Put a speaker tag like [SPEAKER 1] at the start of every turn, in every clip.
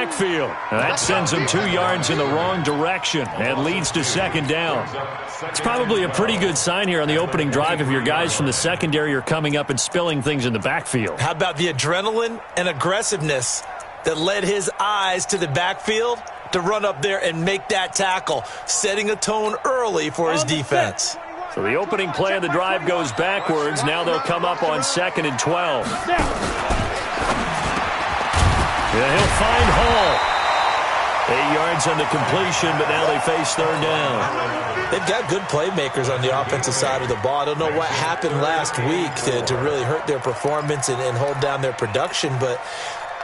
[SPEAKER 1] backfield. That sends him 2 yards in the wrong direction and leads to second down. It's probably a pretty good sign here on the opening drive if your guys from the secondary are coming up and spilling things in the backfield.
[SPEAKER 2] How about the adrenaline and aggressiveness that led his eyes to the backfield to run up there and make that tackle, setting a tone early for his defense.
[SPEAKER 1] So the opening play of the drive goes backwards. Now they'll come up on 2nd and 12. Yeah, he'll find Hall. 8 yards on the completion, but now they face third down.
[SPEAKER 2] They've got good playmakers on the offensive side of the ball. I don't know what happened last week to really hurt their performance and hold down their production, but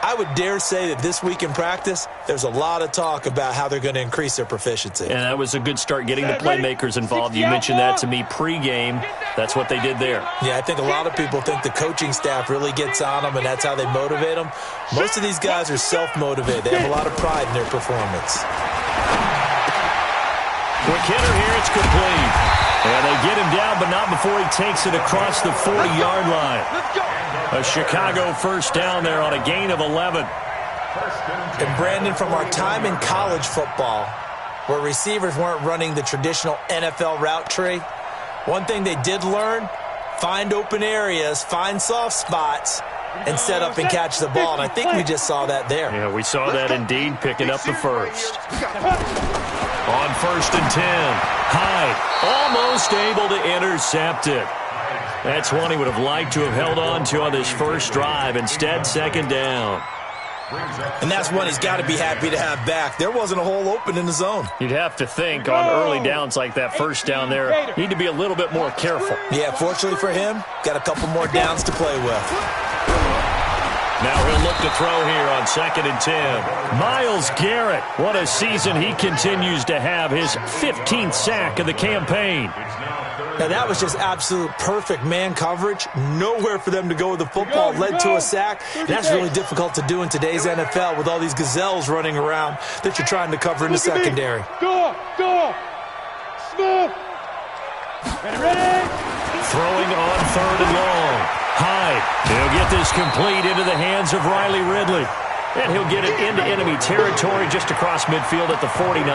[SPEAKER 2] I would dare say that this week in practice, there's a lot of talk about how they're going to increase their proficiency.
[SPEAKER 1] And that was a good start getting the playmakers involved. You mentioned that to me pregame. That's what they did there.
[SPEAKER 2] Yeah, I think a lot of people think the coaching staff really gets on them, and that's how they motivate them. Most of these guys are self-motivated. They have a lot of pride in their performance.
[SPEAKER 1] Quick hitter here, it's complete. And they get him down, but not before he takes it across the 40-yard line. A Chicago first down there on a gain of 11.
[SPEAKER 2] And Brandon, from our time in college football, where receivers weren't running the traditional NFL route tree, one thing they did learn, find open areas, find soft spots, and set up and catch the ball. And I think we just saw that there.
[SPEAKER 1] Yeah, we saw that indeed, picking up the first. On 1st and 10, Hyde almost able to intercept it. That's one he would have liked to have held on to on this first drive. Instead, second down.
[SPEAKER 2] And that's one he's got to be happy to have back. There wasn't a hole open in the zone.
[SPEAKER 1] You'd have to think on early downs like that first down there, need to be a little bit more careful.
[SPEAKER 2] Yeah, fortunately for him, got a couple more downs to play with.
[SPEAKER 1] Now he'll look to throw here on 2nd and 10. Myles Garrett, what a season he continues to have. His 15th sack of the campaign.
[SPEAKER 2] Now that was just absolute perfect man coverage. Nowhere for them to go with the football. Led to a sack. And that's really difficult to do in today's NFL with all these gazelles running around that you're trying to cover in the secondary.
[SPEAKER 3] Go! Smooth! Ready?
[SPEAKER 1] Throwing on 3rd and long. Hyde. He'll get this complete into the hands of Riley Ridley. And he'll get it into enemy territory just across midfield at the 49.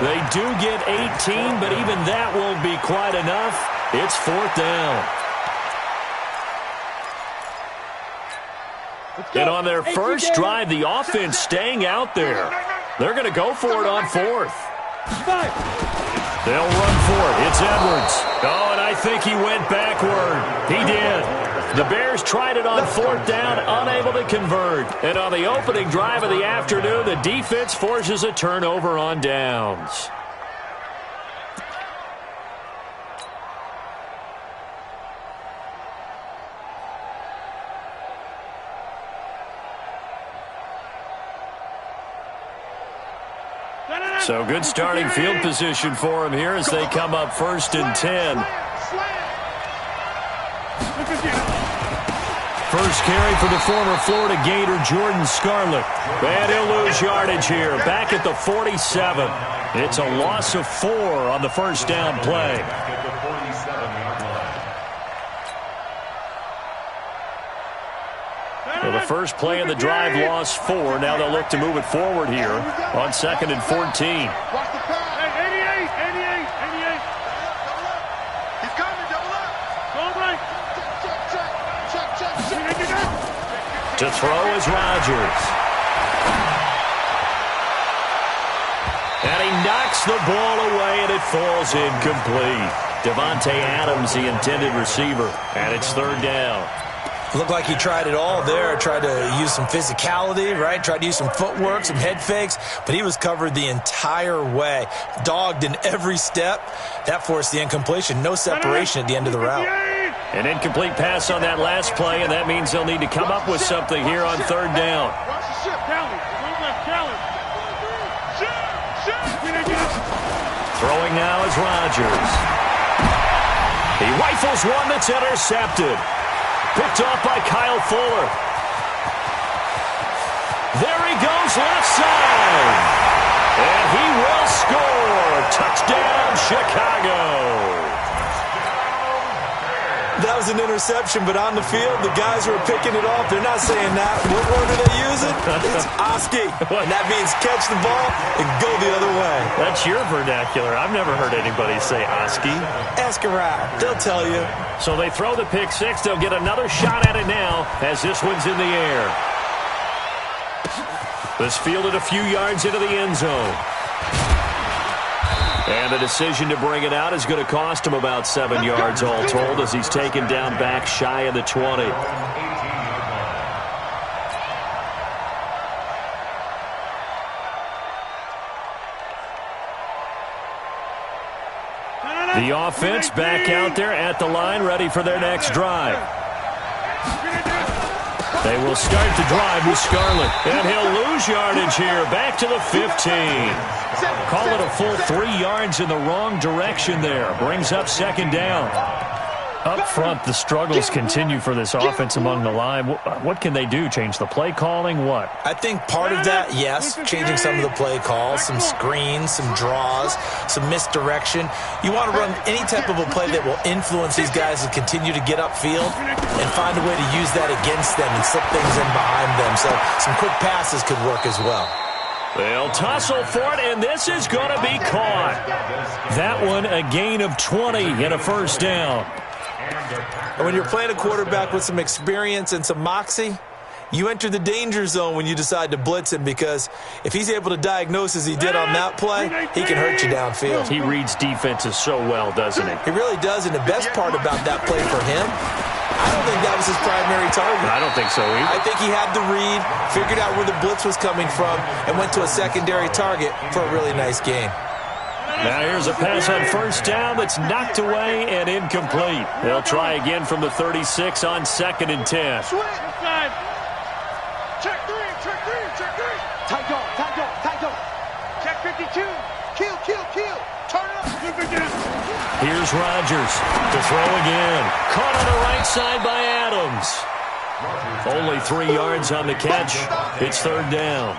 [SPEAKER 1] They do get 18, but even that won't be quite enough. It's 4th down. And on their first drive, the offense staying out there. They're going to go for it on 4th. They'll run for it. It's Edwards. Oh, and I think he went backward. He did. The Bears tried it on 4th down, unable to convert. And on the opening drive of the afternoon, the defense forces a turnover on downs. So good starting field position for him here as they come up 1st and 10. First carry for the former Florida Gator, Jordan Scarlett. And he'll lose yardage here, back at the 47. It's a loss of 4 on the first down play. Well, the first play of the drive lost 4. Now they'll look to move it forward here on 2nd and 14. To throw is Rodgers. And he knocks the ball away, and it falls incomplete. Devontae Adams, the intended receiver, and it's 3rd down.
[SPEAKER 2] Looked like he tried it all there. Tried to use some physicality, right? Tried to use some footwork, some head fakes, but he was covered the entire way. Dogged in every step. That forced the incompletion. No separation at the end of the route.
[SPEAKER 1] An incomplete pass on that last play, and that means they'll need to come up with something here on 3rd down. Throwing now is Rodgers. He rifles one that's intercepted. Picked off by Kyle Fuller. There he goes left side. And he will score. Touchdown, Chicago.
[SPEAKER 2] That was an interception, but on the field, the guys who are picking it off, they're not saying that. What word are they using? It's Oski. And that means catch the ball and go the other way.
[SPEAKER 1] That's your vernacular. I've never heard anybody say Oski.
[SPEAKER 2] Ask around. They'll tell you.
[SPEAKER 1] So they throw the pick six. They'll get another shot at it now as this one's in the air. This fielded a few yards into the end zone. And the decision to bring it out is going to cost him about 7 yards all told as he's taken down back shy of the 20. The offense back out there at the line, ready for their next drive. They will start the drive with Scarlett. And he'll lose yardage here. Back to the 15. Call it a full 3 yards in the wrong direction there. Brings up second down. Up front, the struggles continue for this offense among the line. What can they do? Change the play calling? What?
[SPEAKER 2] I think part of that, yes, changing some of the play calls, some screens, some draws, some misdirection. You want to run any type of a play that will influence these guys to continue to get upfield and find a way to use that against them and slip things in behind them. So some quick passes could work as well.
[SPEAKER 1] They'll tussle for it, and this is going to be caught. That one, a gain of 20 and a first down.
[SPEAKER 2] And when you're playing a quarterback with some experience and some moxie, you enter the danger zone when you decide to blitz him, because if he's able to diagnose as he did on that play, he can hurt you downfield.
[SPEAKER 1] He reads defenses so well, doesn't he?
[SPEAKER 2] He really does, and the best part about that play for him, I don't think that was his primary target.
[SPEAKER 1] I don't think so either.
[SPEAKER 2] I think he had the read, figured out where the blitz was coming from, and went to a secondary target for a really nice gain.
[SPEAKER 1] Now here's a pass on first down that's knocked away and incomplete. They'll try again from the 36 on second and 10.
[SPEAKER 3] Check three. Tight dog. Check 52. Kill. Turn it up.
[SPEAKER 1] Here's Rodgers to throw again. Caught on the right side by Adams. Only 3 yards on the catch. It's third down.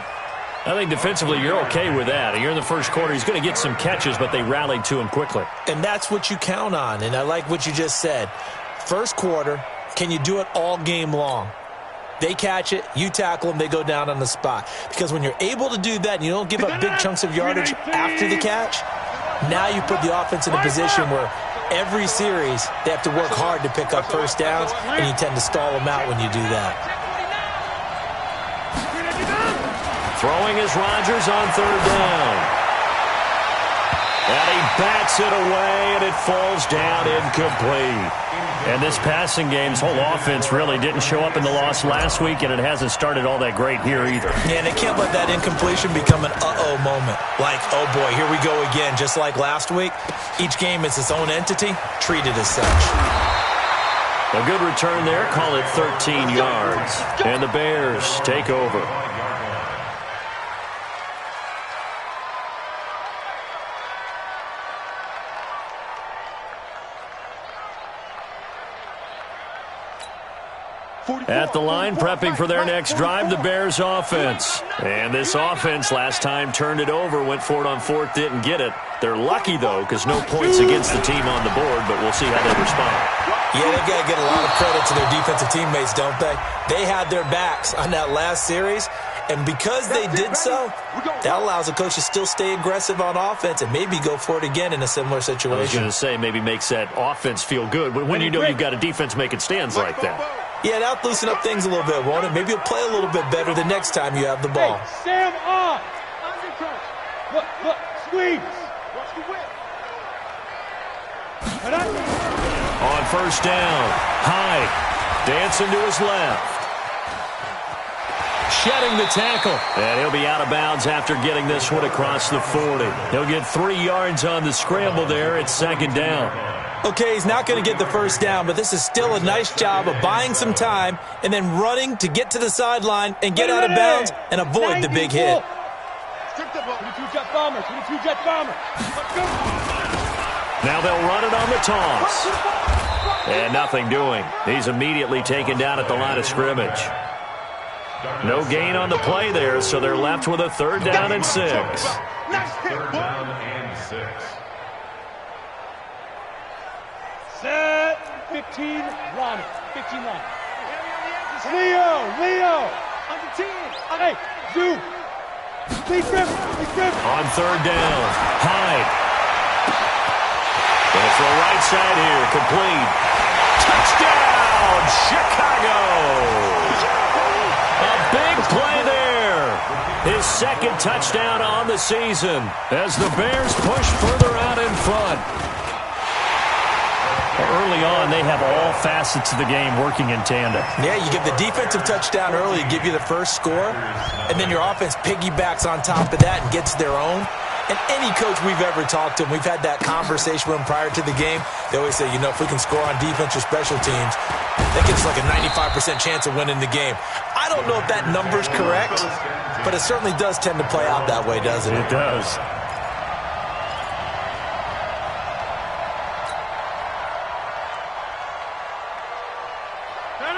[SPEAKER 1] I think defensively you're okay with that. You're in the first quarter. He's going to get some catches, but they rallied to him quickly.
[SPEAKER 2] And that's what you count on, and I like what you just said. First quarter, can you do it all game long? They catch it, you tackle them, they go down on the spot. Because when you're able to do that and you don't give up big chunks of yardage after the catch, now you put the offense in a position where every series they have to work hard to pick up first downs, and you tend to stall them out when you do that.
[SPEAKER 1] Throwing is Rodgers on third down. And he bats it away, and it falls down incomplete. And this passing game's whole offense really didn't show up in the loss last week, and it hasn't started all that great here either.
[SPEAKER 2] Yeah, and they can't let that incompletion become an uh-oh moment. Like, oh boy, here we go again, just like last week. Each game is its own entity, treated as such.
[SPEAKER 1] A good return there, call it 13 yards. And the Bears take over. At the line, prepping for their next drive, the Bears offense. And this offense last time turned it over, went for it on fourth, didn't get it. They're lucky, though, because no points against the team on the board, but we'll see how they respond.
[SPEAKER 2] Yeah, they've got to get a lot of credit to their defensive teammates, don't they? They had their backs on that last series, and because they did so, that allows the coach to still stay aggressive on offense and maybe go for it again in a similar situation.
[SPEAKER 1] I was going to say, maybe makes that offense feel good when you know you've got a defense making stands like that.
[SPEAKER 2] Yeah, that'll loosen up things a little bit, won't it? Maybe you'll play a little bit better the next time you have the ball.
[SPEAKER 3] Hey, Sam off. Look, squeeze. Watch the whip.
[SPEAKER 1] On first down, Hyde dancing to his left. Shedding the tackle. And he'll be out of bounds after getting this one across the 40. He'll get 3 yards on the scramble there. It's second down.
[SPEAKER 2] Okay, he's not going to get the first down, but this is still a nice job of buying some time and then running to get to the sideline and get out of bounds and avoid the big hit.
[SPEAKER 1] Now they'll run it on the toss. And nothing doing. He's immediately taken down at the line of scrimmage. No gain on the play there, so they're left with a third down and 6.
[SPEAKER 3] Third down and 6. Set. 15 Ronnie. 15 Ronnie. Leo. Under 10. Hey, Zoo. Big Griffin.
[SPEAKER 1] On third down, Hyde. Going to throw right side here, complete. Touchdown, Chicago! A big play there. His second touchdown on the season as the Bears push further out in front. Early on, they have all facets of the game working in tandem.
[SPEAKER 2] Yeah, you give the defensive touchdown early, give you the first score, and then your offense piggybacks on top of that and gets their own. And any coach we've ever talked to, we've had that conversation with them prior to the game, they always say, if we can score on defense or special teams, that gives us like a 95% chance of winning the game. I don't know if that number's correct, but it certainly does tend to play out that way, doesn't it?
[SPEAKER 1] It does.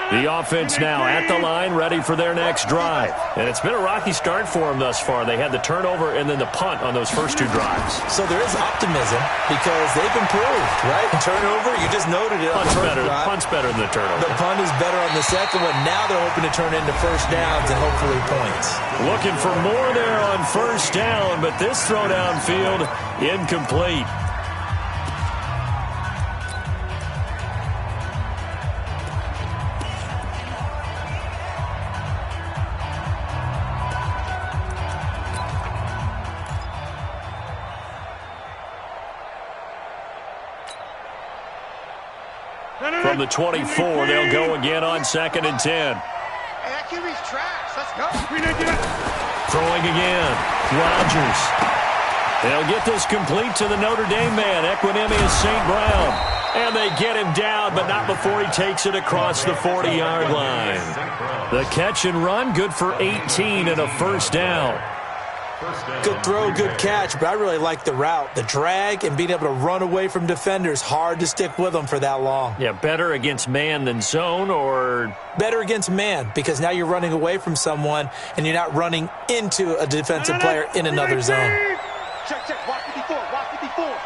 [SPEAKER 1] The offense now at the line, ready for their next drive. And it's been a rocky start for them thus far. They had the turnover and then the punt on those first two drives.
[SPEAKER 2] So there is optimism because they've improved, right? Turnover, you just noted it.
[SPEAKER 1] Punt's better than the turnover.
[SPEAKER 2] The punt is better on the second one. Now they're hoping to turn into first downs and hopefully points.
[SPEAKER 1] Looking for more there on first down, but this throw downfield, incomplete. From the 24, they'll go again on 2nd and 10.
[SPEAKER 4] Hey, that QB's trash. Let's go.
[SPEAKER 1] Throwing again. Rodgers. They'll get this complete to the Notre Dame man, Equinemius St. Brown. And they get him down, but not before he takes it across the 40-yard line. The catch and run, good for 18 and a first down.
[SPEAKER 2] Good throw, good catch, but I really like the route. The drag and being able to run away from defenders, hard to stick with them for that long.
[SPEAKER 1] Yeah, better against man than zone, or?
[SPEAKER 2] Better against man, because now you're running away from someone and you're not running into a defensive player in another zone.
[SPEAKER 4] Check. Walk 54.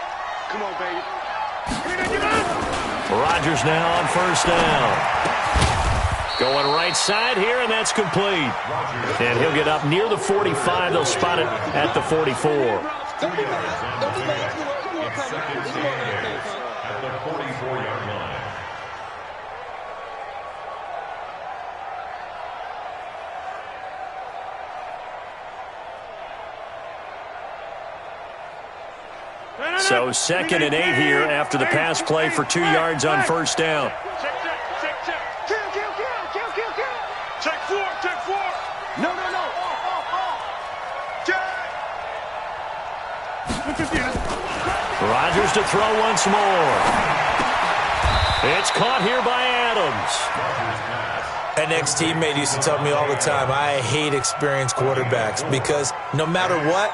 [SPEAKER 4] Come on, baby.
[SPEAKER 1] Rodgers now on first down. Going right side here, and that's complete. And he'll get up near the 45. They'll spot it at the 44.
[SPEAKER 3] Don't be bad.
[SPEAKER 5] At the 44-yard line.
[SPEAKER 1] So 2nd and 8 here after the pass play for 2 yards on first down.
[SPEAKER 4] Check. Kill. Check 4. No.
[SPEAKER 1] Rodgers to throw once more. It's caught here by Adams.
[SPEAKER 2] An ex-teammate used to tell me all the time, I hate experienced quarterbacks because no matter what,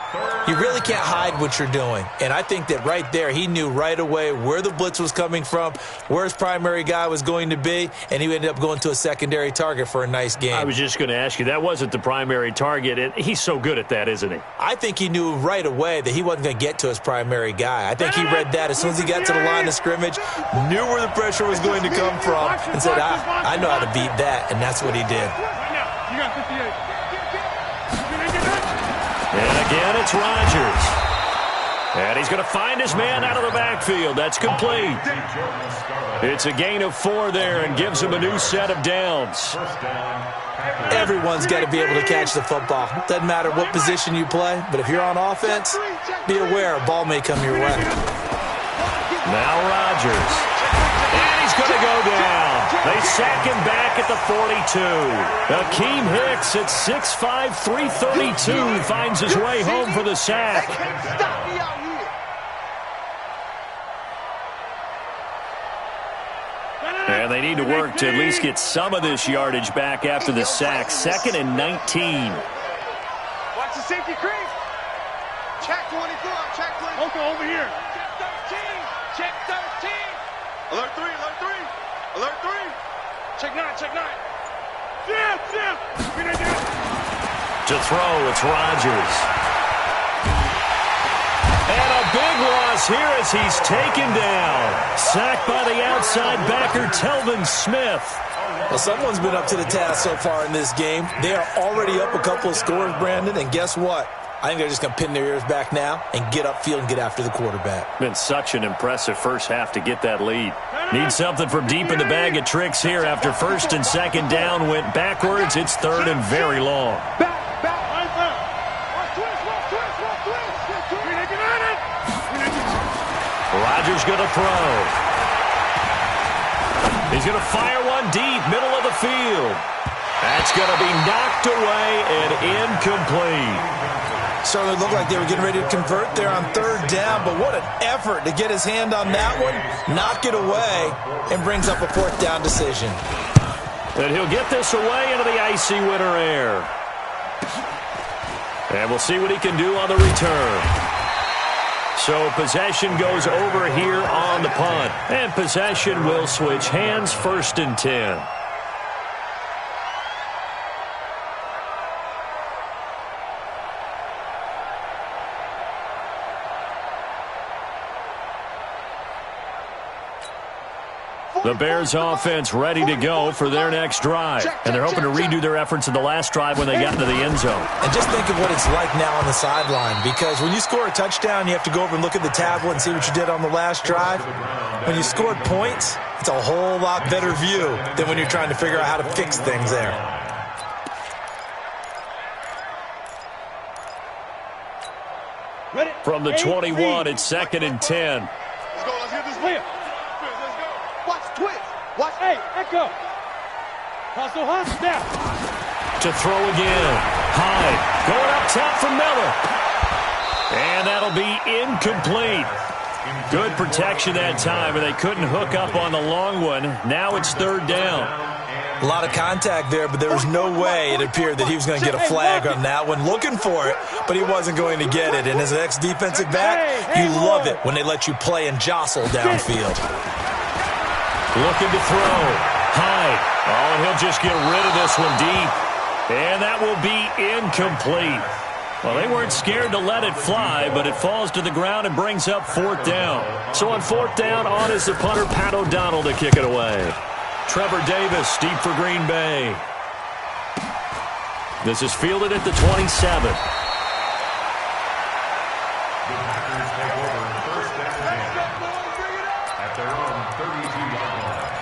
[SPEAKER 2] you really can't hide what you're doing. And I think that right there, he knew right away where the blitz was coming from, where his primary guy was going to be, and he ended up going to a secondary target for a nice game.
[SPEAKER 1] I was just going to ask you, that wasn't the primary target. He's so good at that, isn't he?
[SPEAKER 2] I think he knew right away that he wasn't going to get to his primary guy. I think he read that as soon as he got to the line of scrimmage, knew where the pressure was going to come from, and said, I know how to beat that. And that's what he did.
[SPEAKER 3] You got 58.
[SPEAKER 1] And again, it's Rodgers. And he's going to find his man out of the backfield. That's complete. It's a gain of 4 there and gives him a new set of downs.
[SPEAKER 2] Everyone's got to be able to catch the football. Doesn't matter what position you play, but if you're on offense, be aware a ball may come your way.
[SPEAKER 1] Now Rodgers. And he's going to go down. They sack him back at the 42. Akeem Hicks at 6'5", 332 finds his way home for the sack. And they need to work to at least get some of this yardage back after the sack. 2nd and 19.
[SPEAKER 4] Watch the safety creep. Check 24. Check 24.
[SPEAKER 3] Uncle, over here.
[SPEAKER 4] Check 13. Alert 3. Alert 3. Check 9.
[SPEAKER 1] To throw, it's Rodgers. And a big loss loss here as he's taken down. Sacked by the outside backer, Telvin Smith.
[SPEAKER 2] Well, someone's been up to the task so far in this game. They are already up a couple of scores, Brandon, and guess what? I think they're just going to pin their ears back now and get upfield and get after the quarterback.
[SPEAKER 1] Been such an impressive first half to get that lead. Need something from deep in the bag of tricks here after first and second down went backwards. It's third and very long. Rodgers going to throw. He's going to fire one deep, middle of the field. That's going to be knocked away and incomplete.
[SPEAKER 2] Certainly looked like they were getting ready to convert there on third down, but what an effort to get his hand on that one, knock it away, and brings up a fourth down decision.
[SPEAKER 1] And he'll get this away into the icy winter air. And we'll see what he can do on the return. So possession goes over here on the punt. And possession will switch hands, first and 10. The Bears offense ready to go for their next drive. And they're hoping to redo their efforts in the last drive when they got into the end zone.
[SPEAKER 2] And just think of what it's like now on the sideline, because when you score a touchdown, you have to go over and look at the tablet and see what you did on the last drive. When you scored points, it's a whole lot better view than when you're trying to figure out how to fix things there.
[SPEAKER 1] From the 21, it's second and 10.
[SPEAKER 4] Let's go. Let's get this
[SPEAKER 3] Clear.
[SPEAKER 4] Let's go. Watch twist. Watch.
[SPEAKER 3] Hey, echo. Hustle, hustle, now.
[SPEAKER 1] To throw again. Hyde going up top for Miller. And that'll be incomplete. Good protection that time, but they couldn't hook up on the long one. Now it's third down.
[SPEAKER 2] A lot of contact there, but there was no way it appeared that he was going to get a flag on that one. Looking for it, but he wasn't going to get it. And as an ex-defensive back, you love it when they let you play and jostle downfield.
[SPEAKER 1] Looking to throw. Hyde. Oh, and he'll just get rid of this one deep. And that will be incomplete. Well, they weren't scared to let it fly, but it falls to the ground and brings up fourth down. So on fourth down, on is the punter, Pat O'Donnell, to kick it away. Trevor Davis, deep for Green Bay. This is fielded at the 27.
[SPEAKER 5] The Packers take over first and 10 at their own 32-yard line.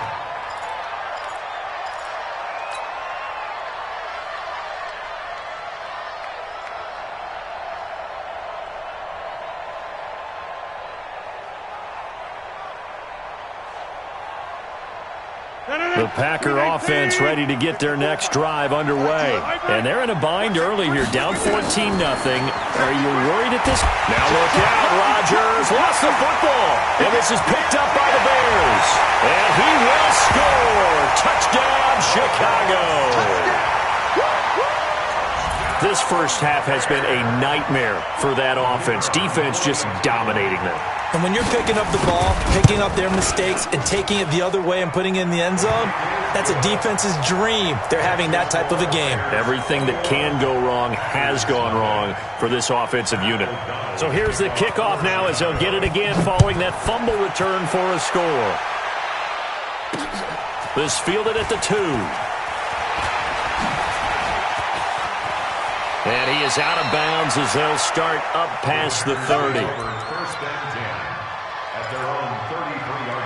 [SPEAKER 1] The Packer offense ready to get their next drive underway. And they're in a bind early here, down 14-0. Are you worried at this? Now look out, Rodgers lost the football. And this is picked up by the Bears. And he will score. Touchdown, Chicago. This first half has been a nightmare for that offense. Defense just dominating them.
[SPEAKER 2] And when you're picking up the ball, picking up their mistakes, and taking it the other way and putting it in the end zone, that's a defense's dream. They're having that type of a game.
[SPEAKER 1] Everything that can go wrong has gone wrong for this offensive unit. So here's the kickoff now as they'll get it again following that fumble return for a score. This fielded at the 2. And he is out of bounds as they'll start up past the 30.
[SPEAKER 5] First and 10 at their own 33-yard line.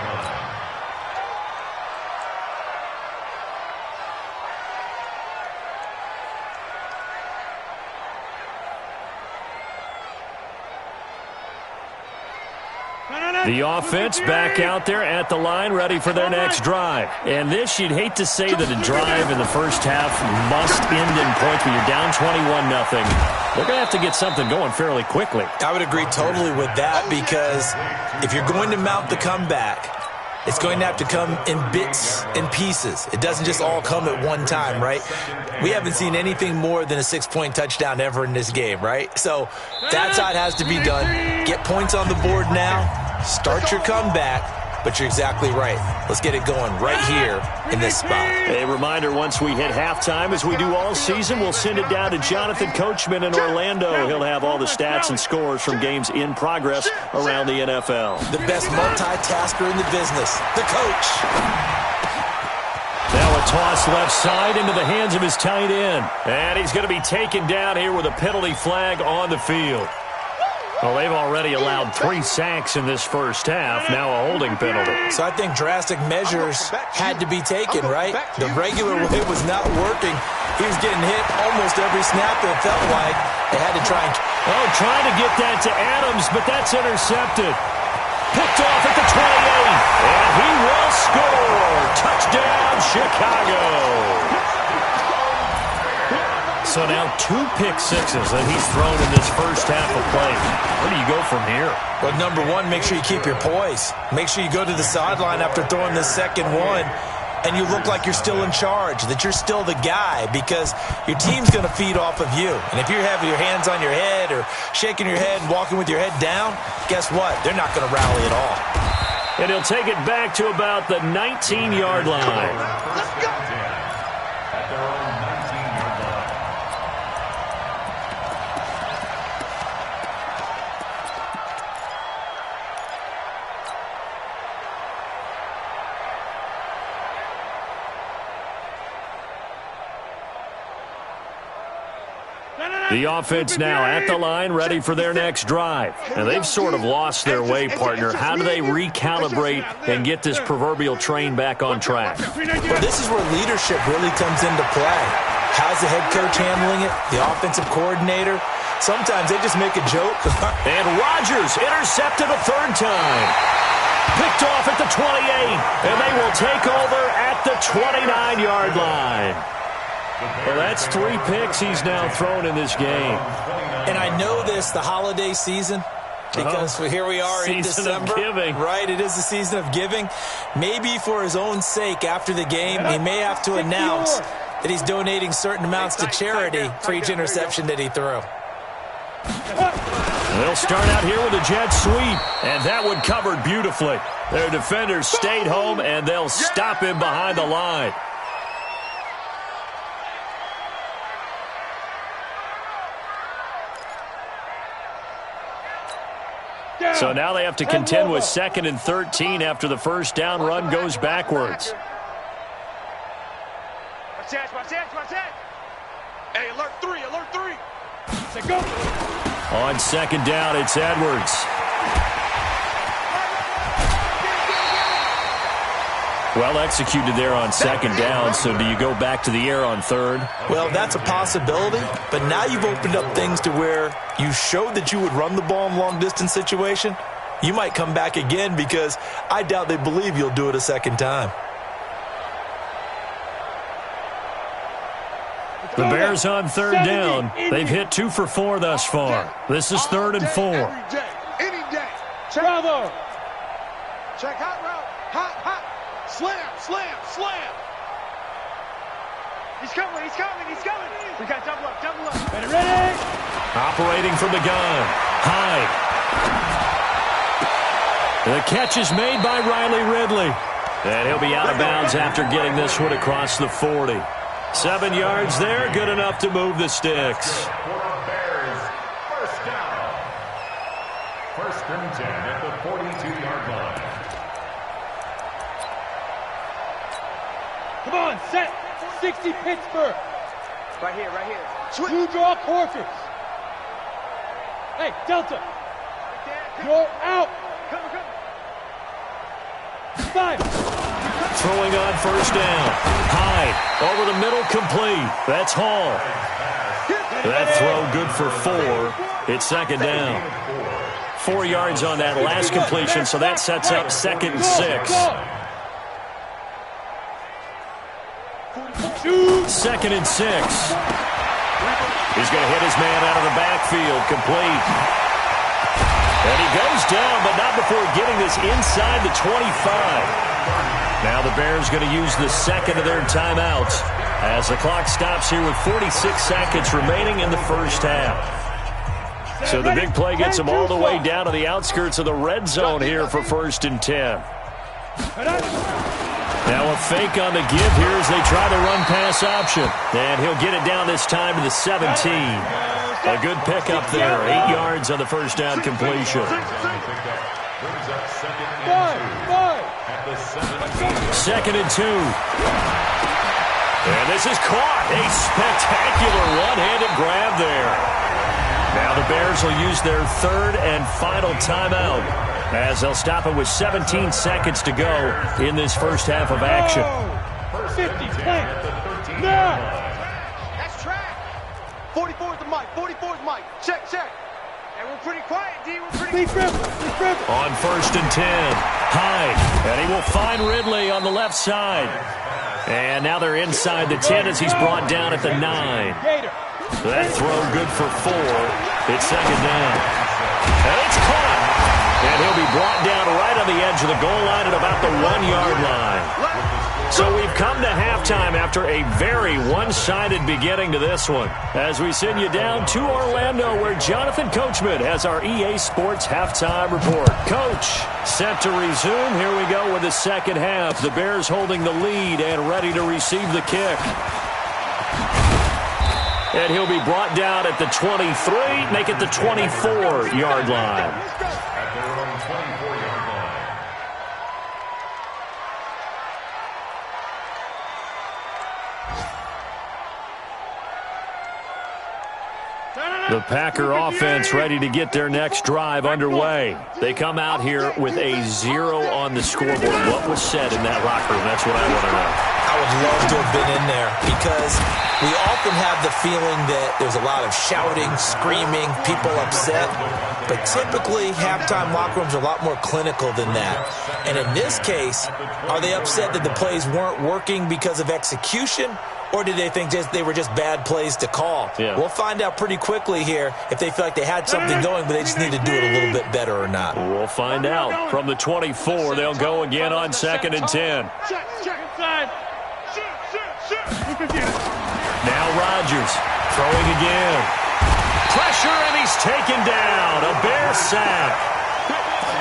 [SPEAKER 1] The offense back out there at the line, ready for their next drive. And this, you'd hate to say that a drive in the first half must end in points, but you're down 21-0. They're going to have to get something going fairly quickly.
[SPEAKER 2] I would agree totally with that, because if you're going to mount the comeback, it's going to have to come in bits and pieces. It doesn't just all come at one time, right? We haven't seen anything more than a 6-point touchdown ever in this game, right? So that's how it has to be done. Get points on the board now, start your comeback, but you're exactly right. Let's get it going right here in this spot.
[SPEAKER 1] A reminder, once we hit halftime, as we do all season, we'll send it down to Jonathan Coachman in Orlando. He'll have all the stats and scores from games in progress around the NFL.
[SPEAKER 2] The best multitasker in the business, the coach.
[SPEAKER 1] Now a toss left side into the hands of his tight end. And he's going to be taken down here with a penalty flag on the field. Well, they've already allowed 3 sacks in this first half, now a holding penalty.
[SPEAKER 2] So I think drastic measures had to be taken, right? The regular way was not working. He was getting hit almost every snap, it felt like. They had to try and...
[SPEAKER 1] Oh, trying to get that to Adams, but that's intercepted. Picked off at the 28, and he will score. Touchdown, Chicago. So now 2 pick sixes that he's thrown in this first half of play. Where do you go from here?
[SPEAKER 2] Well, number one, make sure you keep your poise. Make sure you go to the sideline after throwing the second one, and you look like you're still in charge, that you're still the guy, because your team's going to feed off of you. And if you're having your hands on your head or shaking your head and walking with your head down, guess what? They're not going to rally at all.
[SPEAKER 1] And he'll take it back to about the 19-yard line.
[SPEAKER 4] Let's go.
[SPEAKER 5] At their own 19-yard line.
[SPEAKER 1] The offense now at the line, ready for their next drive. And they've sort of lost their way, partner. How do they recalibrate and get this proverbial train back on track?
[SPEAKER 2] Well, this is where leadership really comes into play. How's the head coach handling it? The offensive coordinator? Sometimes they just make a joke.
[SPEAKER 1] And Rodgers intercepted a 3rd time. Picked off at the 28, and they will take over at the 29-yard line. Well, that's 3 picks he's now thrown in this game.
[SPEAKER 2] And I know this, the holiday season, because here we are in December.
[SPEAKER 1] Season of giving.
[SPEAKER 2] Right, it is the season of giving. Maybe for his own sake after the game, he may have to announce that he's donating certain amounts to charity for each interception that he threw.
[SPEAKER 1] They'll start out here with a jet sweep, and that one covered beautifully. Their defenders stayed home, and they'll stop him behind the line. So now they have to contend with 2nd and 13 after the first down run goes backwards.
[SPEAKER 4] Watch that. Hey, alert 3, alert 3.
[SPEAKER 3] Say go.
[SPEAKER 1] On 2nd down, it's Edwards. Well executed there on 2nd down, so do you go back to the air on 3rd?
[SPEAKER 2] Well, that's a possibility, but now you've opened up things to where you showed that you would run the ball in long-distance situation. You might come back again because I doubt they believe you'll do it a 2nd time.
[SPEAKER 1] The Bears on 3rd down. They've hit 2 for 4 thus far. This is 3rd and 4.
[SPEAKER 4] Every day, any day.
[SPEAKER 3] Bravo.
[SPEAKER 4] Check hot route. Hot. Slam. He's coming. We got double up.
[SPEAKER 3] Ready.
[SPEAKER 1] Operating from the gun. Hyde. The catch is made by Riley Ridley. And he'll be out of bounds after getting this one across the 40. 7 yards there, good enough to move the sticks.
[SPEAKER 5] For the Bears, first down. 1st and 10 at the 42-yard line.
[SPEAKER 3] Come on, set. 60 Pittsburgh.
[SPEAKER 4] Right here.
[SPEAKER 3] 2 draw courses. Hey, Delta. You're out.
[SPEAKER 4] Come.
[SPEAKER 3] 5.
[SPEAKER 1] Throwing on 1st down. Hyde over the middle, complete. That's Hall. That throw good for 4. It's 2nd down. 4 yards on that last completion, so that sets up 2nd and 6. 2nd and 6. He's going to hit his man out of the backfield, complete. And he goes down, but not before getting this inside the 25. Now the Bears going to use the 2nd of their timeouts as the clock stops here with 46 seconds remaining in the first half. So the big play gets them all the way down to the outskirts of the red zone here for 1st and 10. Now a fake on the give here as they try the run-pass option. And he'll get it down this time to the 17. A good pickup there. 8 yards on the first down completion. Second and 2. And this is caught. A spectacular one-handed grab there. Now the Bears will use their third and final timeout as they'll stop it with 17 seconds to go in this first half of action.
[SPEAKER 3] 50,
[SPEAKER 4] now. That's track. 44 is the mic. 44 is Mike. Check, check. And we're pretty quiet, D. We're pretty quiet.
[SPEAKER 1] On first and 10, Hyde. And he will find Ridley on the left side. And now they're inside the 10 as he's brought down at the 9. That throw good for 4. It's second down. And it's caught. And he'll be brought down right on the edge of the goal line at about the 1-yard line. So we've come to halftime after a very one-sided beginning to this one. As we send you down to Orlando where Jonathan Coachman has our EA Sports halftime report. Coach, set to resume. Here we go with the second half. The Bears holding the lead and ready to receive the kick. And he'll be brought down at the 23, make it the 24-yard line.
[SPEAKER 5] At their own 24-yard line.
[SPEAKER 1] The Packer offense ready to get their next drive underway. They come out here with a 0 on the scoreboard. What was said in that locker room? That's what I want to know.
[SPEAKER 2] I would love to have been in there because we often have the feeling that there's a lot of shouting, screaming, people upset. But typically, halftime locker rooms are a lot more clinical than that. And in this case, are they upset that the plays weren't working because of execution? Or did they think they were just bad plays to call?
[SPEAKER 1] Yeah.
[SPEAKER 2] We'll find out pretty quickly here if they feel like they had something going, but they just need to do it a little bit better or not.
[SPEAKER 1] We'll find out. From the 24, they'll go again on second and 10.
[SPEAKER 3] Check inside.
[SPEAKER 1] Now Rodgers throwing again. Pressure, and he's taken down. A Bear sack.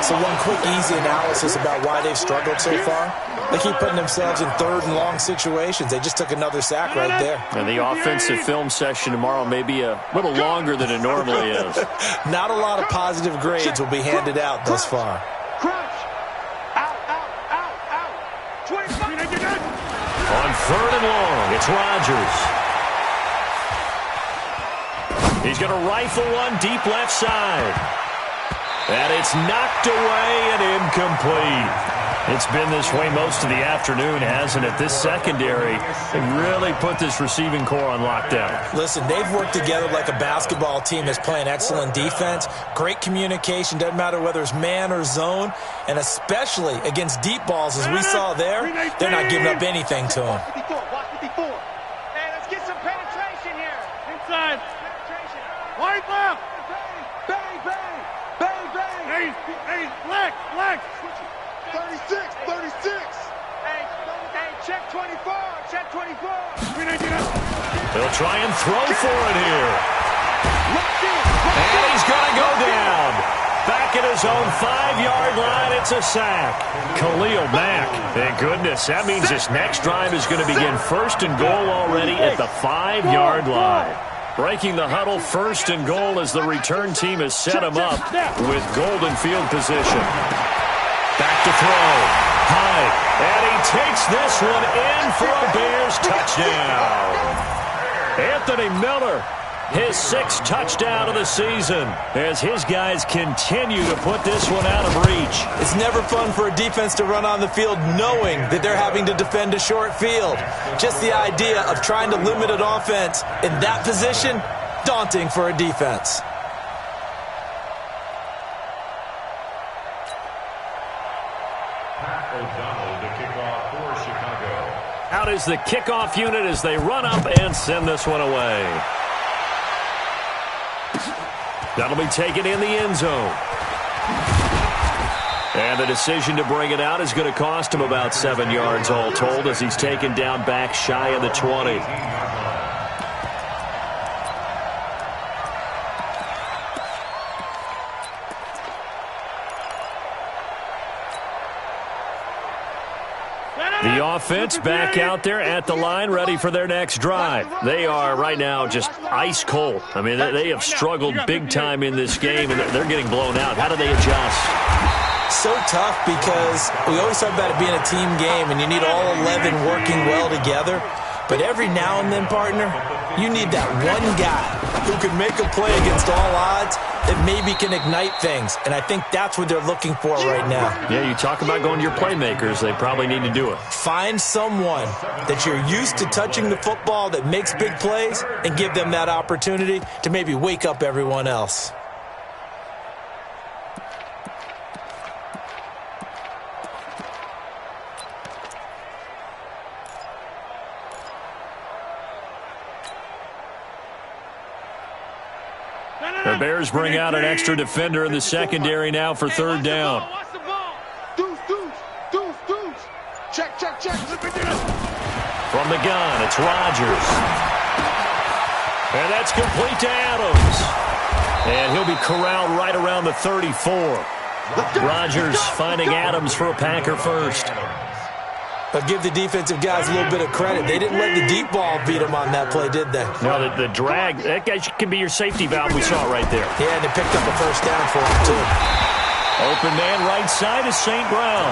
[SPEAKER 2] So one quick, easy analysis about why they've struggled so far. They keep putting themselves in third and long situations. They just took another sack right there.
[SPEAKER 1] And the offensive film session tomorrow may be a little longer than it normally is.
[SPEAKER 2] Not a lot of positive grades will be handed out thus far.
[SPEAKER 4] Crunch. Out. 25.
[SPEAKER 1] On third and long, it's Rodgers. He's going to rifle one deep left side. And it's knocked away and incomplete. It's been this way most of the afternoon, hasn't it? This secondary, they really put this receiving core on lockdown.
[SPEAKER 2] Listen, they've worked together like a basketball team that's playing excellent defense. Great communication, doesn't matter whether it's man or zone. And especially against deep balls, as we saw there, they're not giving up anything to them.
[SPEAKER 4] Watch the before. Hey, let's get some penetration here.
[SPEAKER 3] Inside.
[SPEAKER 4] Penetration.
[SPEAKER 3] Wide left.
[SPEAKER 4] Bang.
[SPEAKER 3] Hey, flex.
[SPEAKER 4] 36. Hey, check 24.
[SPEAKER 1] They'll try and throw for it here. And he's going to go down. Back at his own 5-yard line, it's a sack. Khalil Mack. Thank goodness. That means this next drive is going to begin first and goal already at the 5-yard line. Breaking the huddle, first and goal as the return team has set him up with golden field position. Back to throw. Hyde. And he takes this one in for a Bears touchdown. Anthony Miller, his 6th touchdown of the season as his guys continue to put this one out of reach.
[SPEAKER 2] It's never fun for a defense to run on the field knowing that they're having to defend a short field. Just the idea of trying to limit an offense in that position, daunting for a defense.
[SPEAKER 1] Out is the kickoff unit as they run up and send this one away. That'll be taken in the end zone. And the decision to bring it out is going to cost him about 7 yards all told as he's taken down back shy of the 20. The offense back out there at the line, ready for their next drive. They are right now just ice cold. I mean, they have struggled big time in this game, and they're getting blown out. How do they adjust?
[SPEAKER 2] So tough because we always talk about it being a team game, and you need all 11 working well together. But every now and then, partner, you need that one guy who can make a play against all odds that maybe can ignite things. And I think that's what they're looking for right now.
[SPEAKER 1] Yeah, you talk about going to your playmakers. They probably need to do it.
[SPEAKER 2] Find someone that you're used to touching the football that makes big plays and give them that opportunity to maybe wake up everyone else.
[SPEAKER 1] The Bears bring out an extra defender in the secondary now for third down.
[SPEAKER 4] Deuce, deuce, deuce, deuce. Check, check, check.
[SPEAKER 1] From the gun, it's Rodgers. And that's complete to Adams. And he'll be corralled right around the 34. Rodgers finding Adams for a Packer first.
[SPEAKER 2] But give the defensive guys a little bit of credit. They didn't let the deep ball beat them on that play, did they?
[SPEAKER 1] No, the drag, that guy can be your safety valve. We saw it right there.
[SPEAKER 2] Yeah, and they picked up a first down for him, too.
[SPEAKER 1] Open man right side is St. Brown.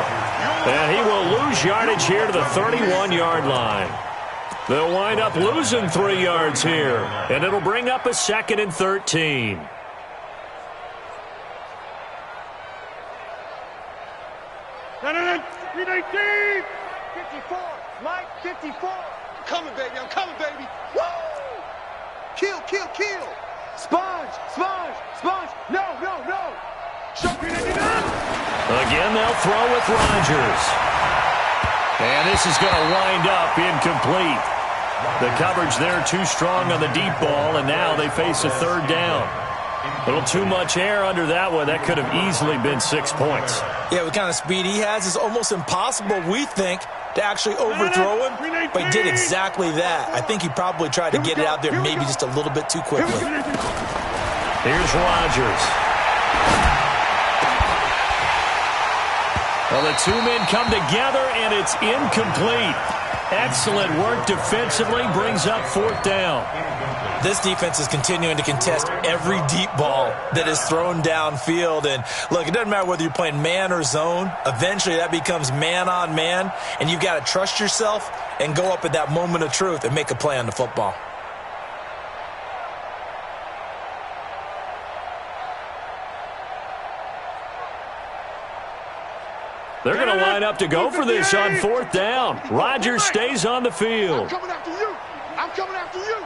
[SPEAKER 1] And he will lose yardage here to the 31-yard line. They'll wind up losing 3 yards here. And it'll bring up a 2nd and 13.
[SPEAKER 3] No, 319.
[SPEAKER 4] 54, Mike, 54. I'm coming, baby. I'm coming, baby. Woo! Kill, kill, kill. Sponge, sponge, sponge. No, no, no.
[SPEAKER 1] Again, they'll throw with Rodgers. And this is going to wind up incomplete. The coverage there too strong on the deep ball, and now they face a third down. A little too much air under that one. That could have easily been 6 points.
[SPEAKER 2] Yeah, what kind of speed he has is almost impossible, we think, to actually overthrow him, but he did exactly that. I think he probably tried to get it out there maybe just a little bit too quickly.
[SPEAKER 1] Here's Rodgers. Well, the two men come together, and it's incomplete. Excellent work defensively, brings up fourth down.
[SPEAKER 2] This defense is continuing to contest every deep ball that is thrown downfield. And, look, it doesn't matter whether you're playing man or zone. Eventually, that becomes man-on-man, and you've got to trust yourself and go up at that moment of truth and make a play on the football.
[SPEAKER 1] They're going to line up to go for this on fourth down. Rodgers stays on the field.
[SPEAKER 4] I'm coming after you. I'm coming after you.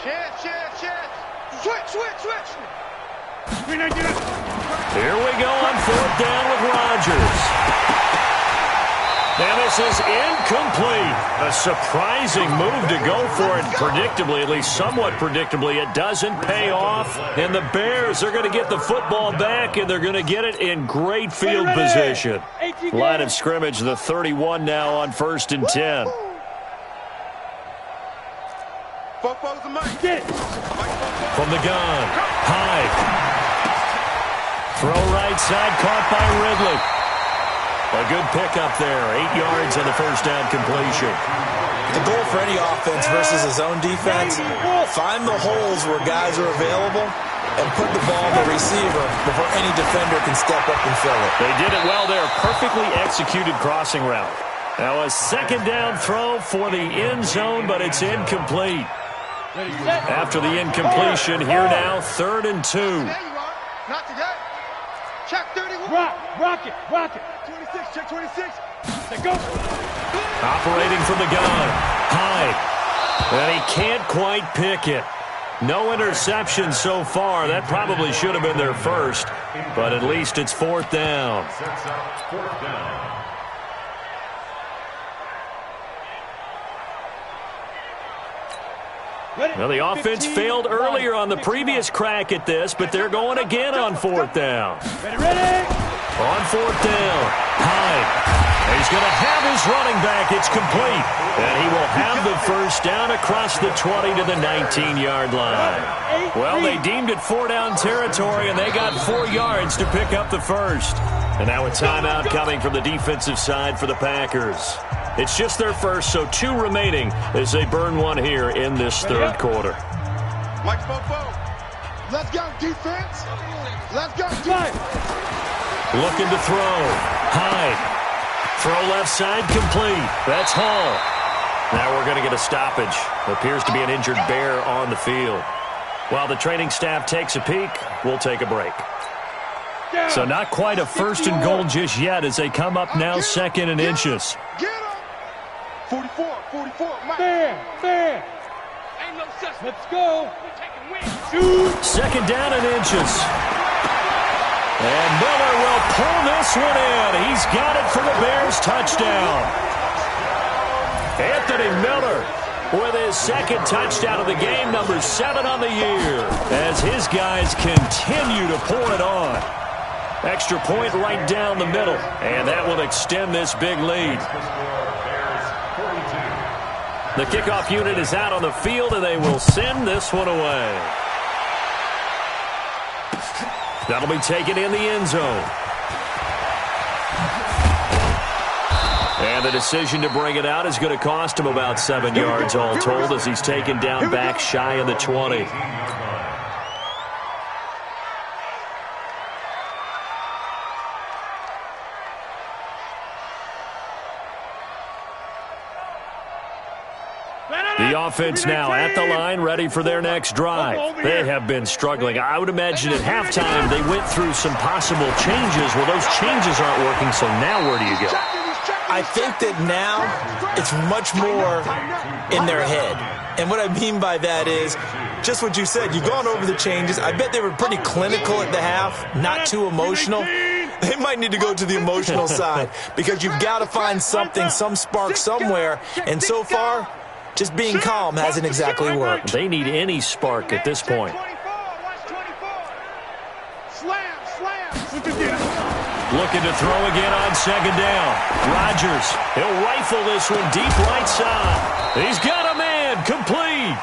[SPEAKER 4] Chance. Switch.
[SPEAKER 1] Here we go on fourth down with Rodgers. And this is incomplete. A surprising move to go for it. Predictably, at least somewhat predictably, it doesn't pay off. And the Bears are going to get the football back, and they're going to get it in great field position. Line of scrimmage, the 31 now on 1st and 10. From the gun, Hyde. Throw right side, caught by Ridley. A good pickup there, 8 yards on the first down completion.
[SPEAKER 2] The goal for any offense versus his own defense, find the holes where guys are available and put the ball in the receiver before any defender can step up and fill it.
[SPEAKER 1] They did it well there, perfectly executed crossing route. Now a second down throw for the end zone, but it's incomplete. After the incompletion, here now, 3rd and 2.
[SPEAKER 4] There you are. Not today. Check 31.
[SPEAKER 3] Rock it.
[SPEAKER 4] 26, check 26.
[SPEAKER 3] Let's go.
[SPEAKER 1] Operating from the gun, Hyde. And he can't quite pick it. No interception so far. That probably should have been their first, but at least it's fourth down.
[SPEAKER 5] Sets up fourth down.
[SPEAKER 1] Well, the offense failed earlier on the previous crack at this, but they're going again on fourth down.
[SPEAKER 3] Ready.
[SPEAKER 1] On fourth down, Hyde. He's going to have his running back. It's complete. And he will have the first down across the 20 to the 19-yard line. Well, they deemed it 4-down territory, and they got 4 yards to pick up the first. And now a timeout coming from the defensive side for the Packers. It's just their first, so 2 remaining as they burn one here in this third quarter.
[SPEAKER 4] Mike Fofo. Let's go, defense. Let's go, defense.
[SPEAKER 1] Looking to throw. Hyde. Throw left side complete. That's Hall. Now we're going to get a stoppage. Appears to be an injured Bear on the field. While the training staff takes a peek, we'll take a break. So not quite a first and goal just yet as they come up now second and inches.
[SPEAKER 4] Get him. 44, Mike.
[SPEAKER 3] Fair.
[SPEAKER 4] Ain't no such.
[SPEAKER 3] Let's go.
[SPEAKER 4] We're taking wins.
[SPEAKER 1] Second down and inches. And Miller will pull this one in. He's got it for the Bears touchdown. Anthony Miller with his second touchdown of the game, number 7 on the year, as his guys continue to pour it on. Extra point right down the middle, and that will extend this big lead. The kickoff unit is out on the field, and they will send this one away. That'll be taken in the end zone. And the decision to bring it out is going to cost him about 7 yards all told as he's taken down back shy of the 20. The offense now at the line, ready for their next drive. They have been struggling. I would imagine at halftime they went through some possible changes. Well, those changes aren't working, so now where do you go?
[SPEAKER 2] I think that now it's much more in their head. And what I mean by that is just what you said. You've gone over the changes. I bet they were pretty clinical at the half, not too emotional. They might need to go to the emotional side because you've got to find something, some spark somewhere. And so far, just being calm hasn't exactly worked.
[SPEAKER 1] They need any spark at this point. Looking to throw again on second down. Rodgers, he'll rifle this one deep right side. He's got a man, complete.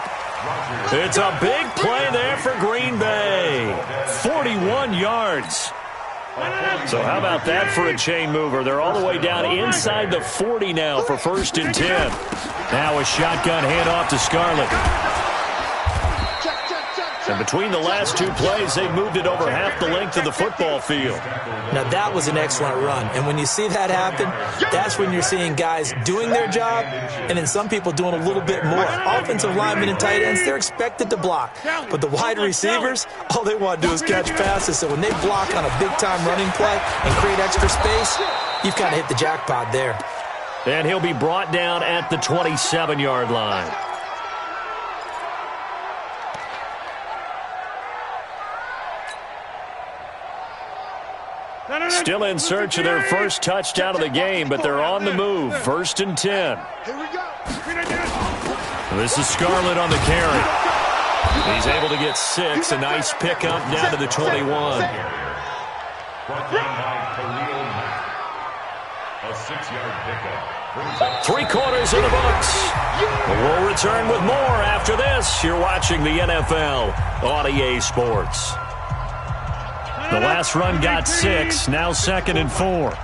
[SPEAKER 1] It's a big play there for Green Bay. 41 yards. So how about that for a chain mover? They're all the way down inside the 40 now for 1st and 10. Now a shotgun handoff to Scarlett. And between the last 2 plays, they've moved it over half the length of the football field.
[SPEAKER 2] Now, that was an excellent run. And when you see that happen, that's when you're seeing guys doing their job and then some people doing a little bit more. Offensive linemen and tight ends, they're expected to block. But the wide receivers, all they want to do is catch passes. So when they block on a big-time running play and create extra space, you've kind of hit the jackpot there.
[SPEAKER 1] And he'll be brought down at the 27-yard line. Still in search of their first touchdown of the game, but they're on the move. 1st and 10. This is Scarlett on the carry. He's able to get 6. A nice pickup down to the 21.
[SPEAKER 5] A 6-yard pickup.
[SPEAKER 1] 3 quarters in the books. We'll return with more after this. You're watching the NFL on EA Sports. The last run got 6, now 2nd and 4.
[SPEAKER 4] All right,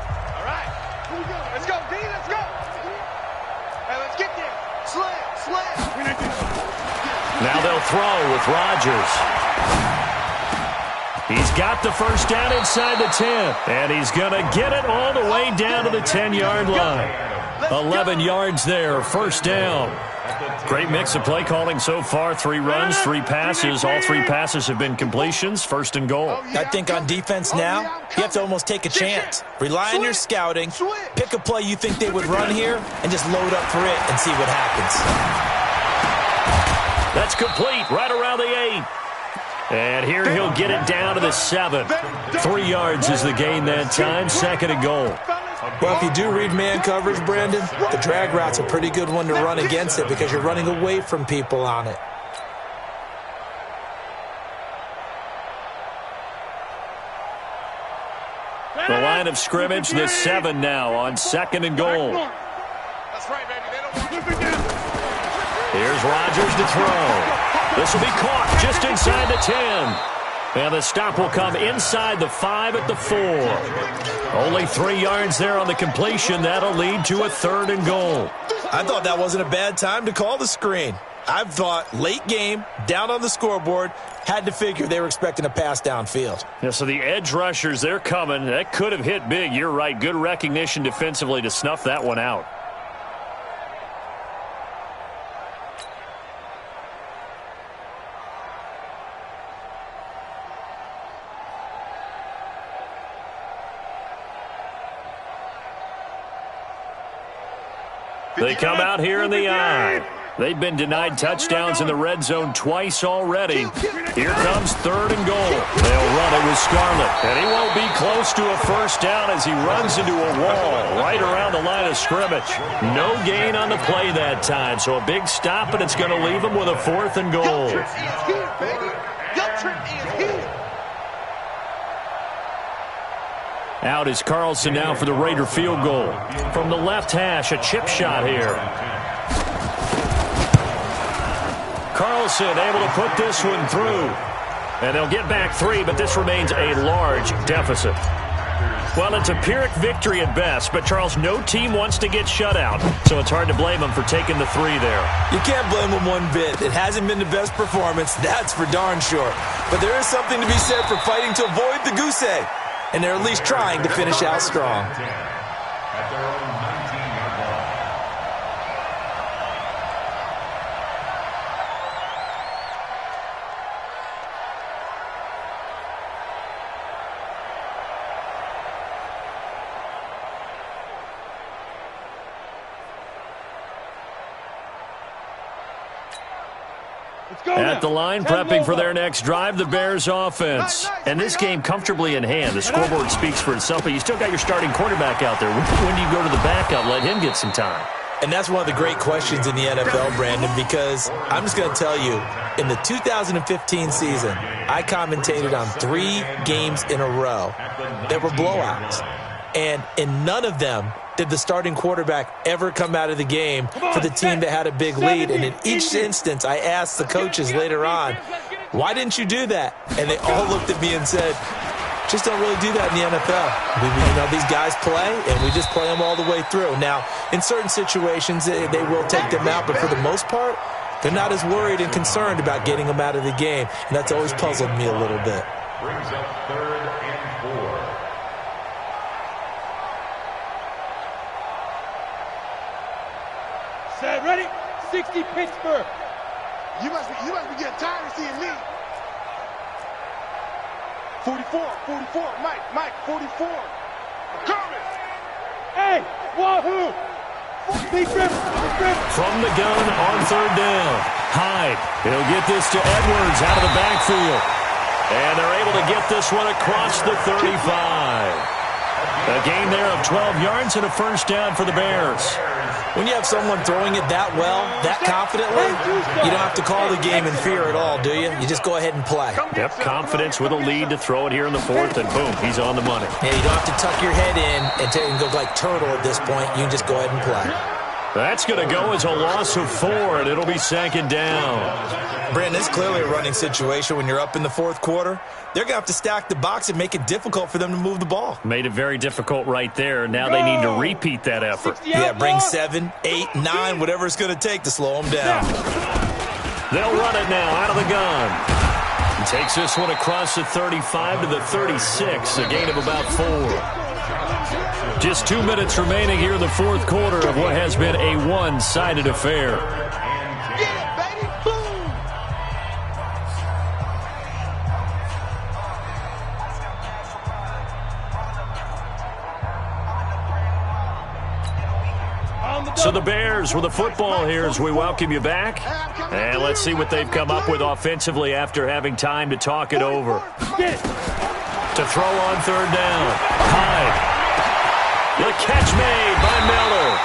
[SPEAKER 4] here we go. Let's go, D, let's go. Hey, let's get there. Slam.
[SPEAKER 1] Now they'll throw with Rodgers. He's got the first down inside the 10, and he's going to get it all the way down to the 10-yard line. 11 yards there, 1st down. Great mix of play calling so far. 3 runs, 3 passes. All 3 passes have been completions. 1st and goal.
[SPEAKER 2] I think on defense now, you have to almost take a chance. Rely on your scouting. Pick a play you think they would run here and just load up for it and see what happens.
[SPEAKER 1] That's complete right around the 8. And here he'll get it down to the 7. 3 yards is the gain that time. 2nd and goal.
[SPEAKER 2] Well, if you do read man coverage, Brandon, the drag route's a pretty good one to run against it because you're running away from people on it.
[SPEAKER 1] The line of scrimmage, the 7 now on 2nd and goal.
[SPEAKER 4] That's right, baby. They don't want
[SPEAKER 1] Here's Rodgers to throw. This will be caught just inside the 10. And the stop will come inside the 5 at the 4. Only 3 yards there on the completion. That'll lead to a 3rd and goal.
[SPEAKER 2] I thought that wasn't a bad time to call the screen. I thought late game, down on the scoreboard, had to figure they were expecting a pass downfield.
[SPEAKER 1] Yeah, so the edge rushers, they're coming. That could have hit big. You're right. Good recognition defensively to snuff that one out. They come out here in the I. They've been denied touchdowns in the red zone twice already. Here comes 3rd and goal. They'll run it with Scarlett. And he won't be close to a first down as he runs into a wall right around the line of scrimmage. No gain on the play that time. So a big stop, and it's going to leave him with a 4th and goal. Out is Carlson now for the Raider field goal. From the left hash, a chip shot here. Carlson able to put this one through. And they'll get back 3, but this remains a large deficit. Well, it's a Pyrrhic victory at best, but Charles, no team wants to get shut out, so it's hard to blame them for taking the 3 there.
[SPEAKER 2] You can't blame them one bit. It hasn't been the best performance, that's for darn sure. But there is something to be said for fighting to avoid the goose egg. And they're at least trying to finish out strong.
[SPEAKER 5] At their own 19-yard line.
[SPEAKER 1] At the line, prepping for their next drive, the Bears offense. And this game comfortably in hand. The scoreboard speaks for itself, but you still got your starting quarterback out there. When do you go to the backup, let him get some time?
[SPEAKER 2] And that's one of the great questions in the NFL, Brandon, because I'm just going to tell you, in the 2015 season, I commentated on 3 games in a row that were blowouts. And in none of them did the starting quarterback ever come out of the game for the team that had a big lead. And in each instance, I asked the coaches later on, why didn't you do that? And they all looked at me and said, just don't really do that in the NFL. These guys play, and we just play them all the way through. Now, in certain situations, they will take them out, but for the most part, they're not as worried and concerned about getting them out of the game. And that's always puzzled me a little bit.
[SPEAKER 5] Brings up 3rd and 4.
[SPEAKER 3] Set, ready? 60 Pittsburgh.
[SPEAKER 4] You must be getting tired of seeing me. 44, Mike, 44. I'm coming.
[SPEAKER 3] Hey, wahoo! Big rip.
[SPEAKER 1] From the gun on 3rd down. Hyde, he'll get this to Edwards out of the backfield. And they're able to get this one across the 35. A gain there of 12 yards and a first down for the Bears.
[SPEAKER 2] When you have someone throwing it that well, that confidently, you don't have to call the game in fear at all, do you? You just go ahead and play.
[SPEAKER 1] Yep, confidence with a lead to throw it here in the 4th, and boom, he's on the money.
[SPEAKER 2] Yeah, you don't have to tuck your head in and go like turtle at this point. You can just go ahead and play.
[SPEAKER 1] That's going to go as a loss of 4, and it'll be 2nd down.
[SPEAKER 2] Brandon, it's clearly a running situation when you're up in the 4th quarter. They're going to have to stack the box and make it difficult for them to move the ball.
[SPEAKER 1] Made it very difficult right there. Now they need to repeat that effort.
[SPEAKER 2] Yeah, bring 7, 8, 9, whatever it's going to take to slow them down.
[SPEAKER 1] They'll run it now out of the gun. He takes this one across the 35 to the 36, a gain of about 4. Just 2 minutes remaining here in the 4th quarter of what has been a one-sided affair.
[SPEAKER 4] Get it, baby. Boom.
[SPEAKER 1] So the Bears with the football here as we welcome you back. And let's see what they've come up with offensively after having time to talk it over. To throw on 3rd down. Hyde. The catch made by Miller.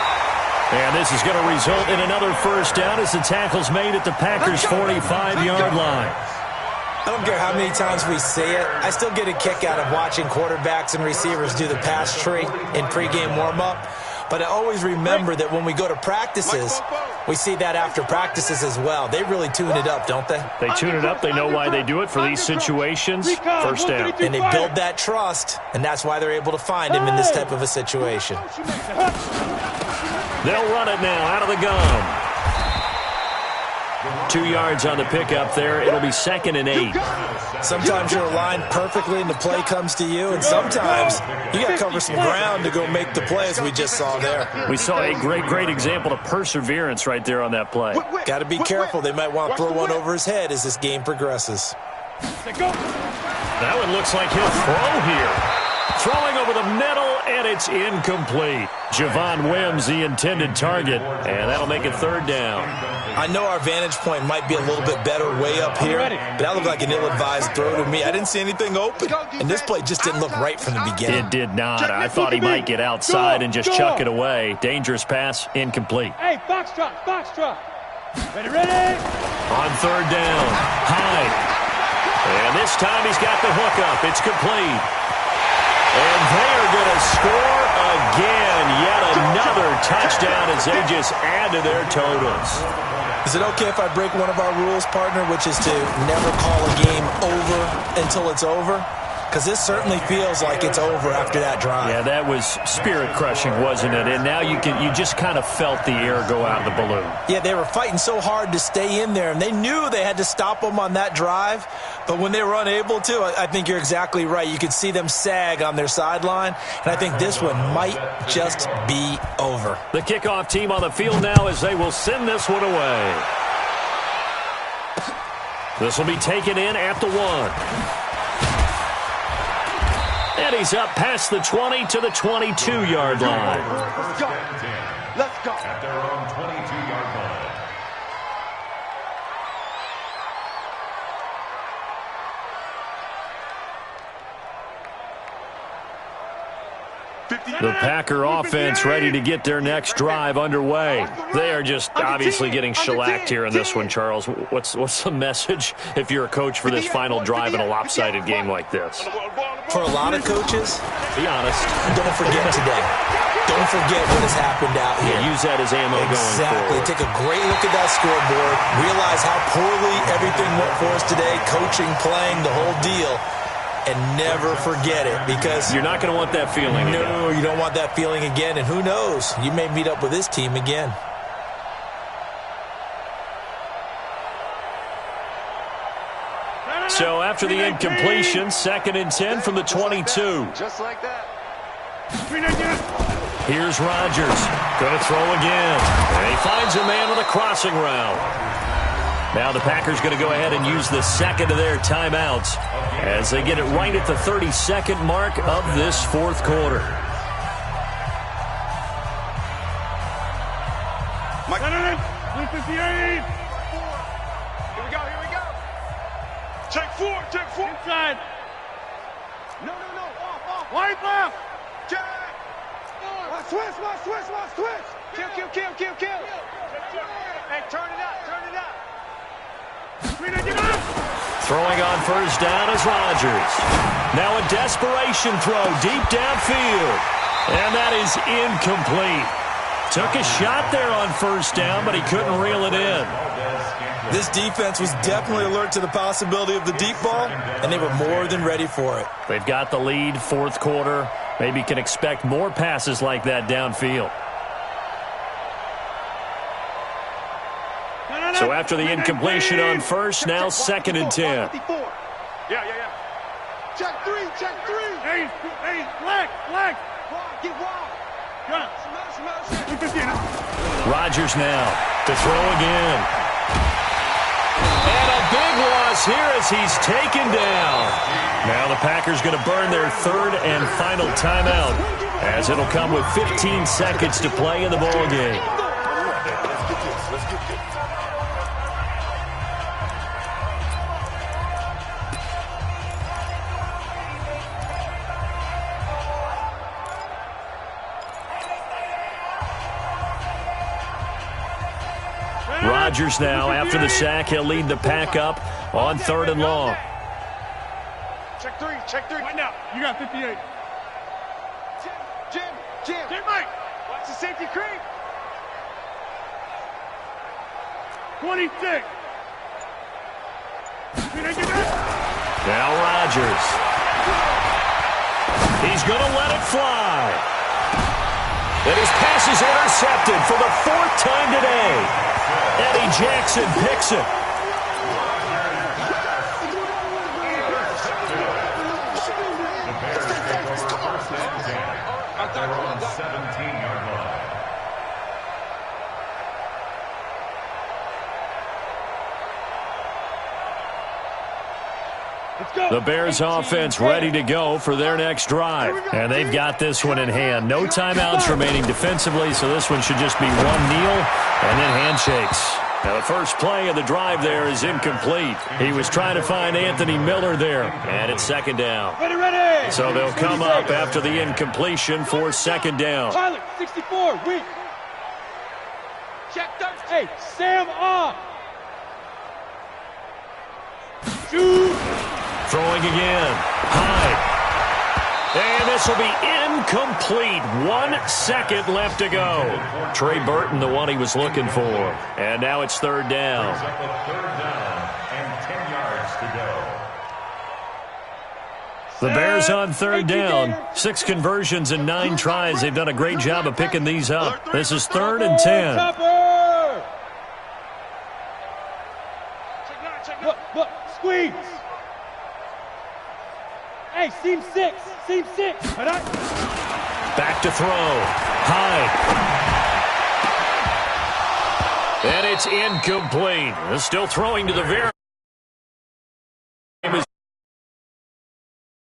[SPEAKER 1] And this is going to result in another first down as the tackle's made at the Packers' 45-yard line.
[SPEAKER 2] I don't care how many times we say it, I still get a kick out of watching quarterbacks and receivers do the pass tree in pregame warm-up. But I always remember that when we go to practices, we see that after practices as well. They really tune it up, don't they?
[SPEAKER 1] They tune it up. They know why they do it for these situations. First down.
[SPEAKER 2] And they build that trust, and that's why they're able to find him in this type of a situation.
[SPEAKER 1] They'll run it now out of the gun. 2 yards on the pickup there. It'll be 2nd and 8.
[SPEAKER 2] Sometimes you're aligned perfectly and the play comes to you, and sometimes you got to cover some ground to go make the play, as we just saw there.
[SPEAKER 1] We saw a great example of perseverance right there on that play.
[SPEAKER 2] Got to be careful. They might want to throw one over his head as this game progresses.
[SPEAKER 1] That one looks like he'll throw here. Throwing over the middle, and it's incomplete. Javon Wims, the intended target, and that'll make it 3rd down.
[SPEAKER 2] I know our vantage point might be a little bit better way up here, but that looked like an ill-advised throw to me. I didn't see anything open, and this play just didn't look right from the beginning.
[SPEAKER 1] It did not. I thought he might get outside and just chuck it away. Dangerous pass, incomplete.
[SPEAKER 3] Hey, box drop. Ready.
[SPEAKER 1] On 3rd down, Hyde. And this time he's got the hook up. It's complete. And they are going to score again. Yet another touchdown as they just add to their totals.
[SPEAKER 2] Is it okay if I break one of our rules, partner, which is to never call a game over until it's over? Because this certainly feels like it's over after that drive.
[SPEAKER 1] Yeah, that was spirit-crushing, wasn't it? And now you just kind of felt the air go out of the balloon.
[SPEAKER 2] Yeah, they were fighting so hard to stay in there, and they knew they had to stop them on that drive. But when they were unable to, I think you're exactly right. You could see them sag on their sideline, and I think this one might just be over.
[SPEAKER 1] The kickoff team on the field now as they will send this one away. This will be taken in at the 1. And he's up past the 20 to the 22-yard line.
[SPEAKER 4] Let's go.
[SPEAKER 5] At their own 22-yard line.
[SPEAKER 1] The Packer offense ready to get their next drive underway. They are just obviously getting shellacked here in this one, Charles. What's the message if you're a coach for this final drive in a lopsided game like this?
[SPEAKER 2] For a lot of coaches,
[SPEAKER 1] Be honest.
[SPEAKER 2] don't forget today. Don't forget what has happened out here.
[SPEAKER 1] Yeah, use that as ammo going
[SPEAKER 2] Exactly.
[SPEAKER 1] forward.
[SPEAKER 2] Take a great look at that scoreboard. Realize how poorly everything went for us today. Coaching, playing, the whole deal. And never forget it, because
[SPEAKER 1] You're not going to want that feeling again.
[SPEAKER 2] no, you don't want that feeling again. And who knows? You may meet up with this team again.
[SPEAKER 1] So after the incompletion, 2nd and 10 from the 22.
[SPEAKER 4] Just like that.
[SPEAKER 1] Here's Rodgers. Going to throw again. And he finds a man with a crossing route. Now the Packers going to go ahead and use the 2nd of their timeouts as they get it right at the 32nd mark of this 4th quarter.
[SPEAKER 3] Mike. 358.
[SPEAKER 4] Here we go. Check 4.
[SPEAKER 3] Inside.
[SPEAKER 4] No. Off.
[SPEAKER 3] Wide left.
[SPEAKER 4] Check. Switch. Kill. Hey, turn it out.
[SPEAKER 1] Throwing on 1st down is Rodgers. Now a desperation throw deep downfield. And that is incomplete. Took a shot there on 1st down, but he couldn't reel it in.
[SPEAKER 2] This defense was definitely alert to the possibility of the deep ball, and they were more than ready for it.
[SPEAKER 1] They've got the lead, 4th quarter. Maybe can expect more passes like that downfield. So after the incompletion on 1st, now 2nd and 10.
[SPEAKER 4] Yeah. Check 3.
[SPEAKER 3] Hey, black.
[SPEAKER 4] Get wild.
[SPEAKER 3] Gun.
[SPEAKER 4] Smash.
[SPEAKER 1] Rodgers now to throw again. And a big loss here as he's taken down. Now the Packers going to burn their 3rd and final timeout as it'll come with 15 seconds to play in the ballgame. Rodgers now, after the sack, he'll lead the pack up on 3rd and long.
[SPEAKER 4] Check 3.
[SPEAKER 3] Right now. You got 58.
[SPEAKER 4] Jim.
[SPEAKER 3] Mike. Watch the safety creep. 26.
[SPEAKER 1] Now Rodgers. He's going to let it fly. And his pass is intercepted for the 4th time today. Eddie Jackson picks it.
[SPEAKER 5] At their own 17-yard line.
[SPEAKER 1] The Bears offense ready to go for their next drive. And they've got this one in hand. No timeouts remaining defensively, so this one should just be one kneel and then handshakes. Now the first play of the drive there is incomplete. He was trying to find Anthony Miller there, and it's 2nd down.
[SPEAKER 3] Ready.
[SPEAKER 1] So they'll come up after the incompletion for 2nd down.
[SPEAKER 3] Pilot, 64, weak. Check those. Hey, Sam off. Shoot.
[SPEAKER 1] Throwing again. High. And this will be incomplete. 1 second left to go. Trey Burton, the one he was looking for. And now it's 3rd down.
[SPEAKER 5] Brings up a 3rd down and 10 yards to go.
[SPEAKER 1] The Bears on 3rd down. 6 conversions and 9 tries. They've done a great job of picking these up. This is 3rd and 10.
[SPEAKER 3] Look, squeeze. Hey, seam 6.
[SPEAKER 1] Back to throw. High. And it's incomplete. Still throwing to the very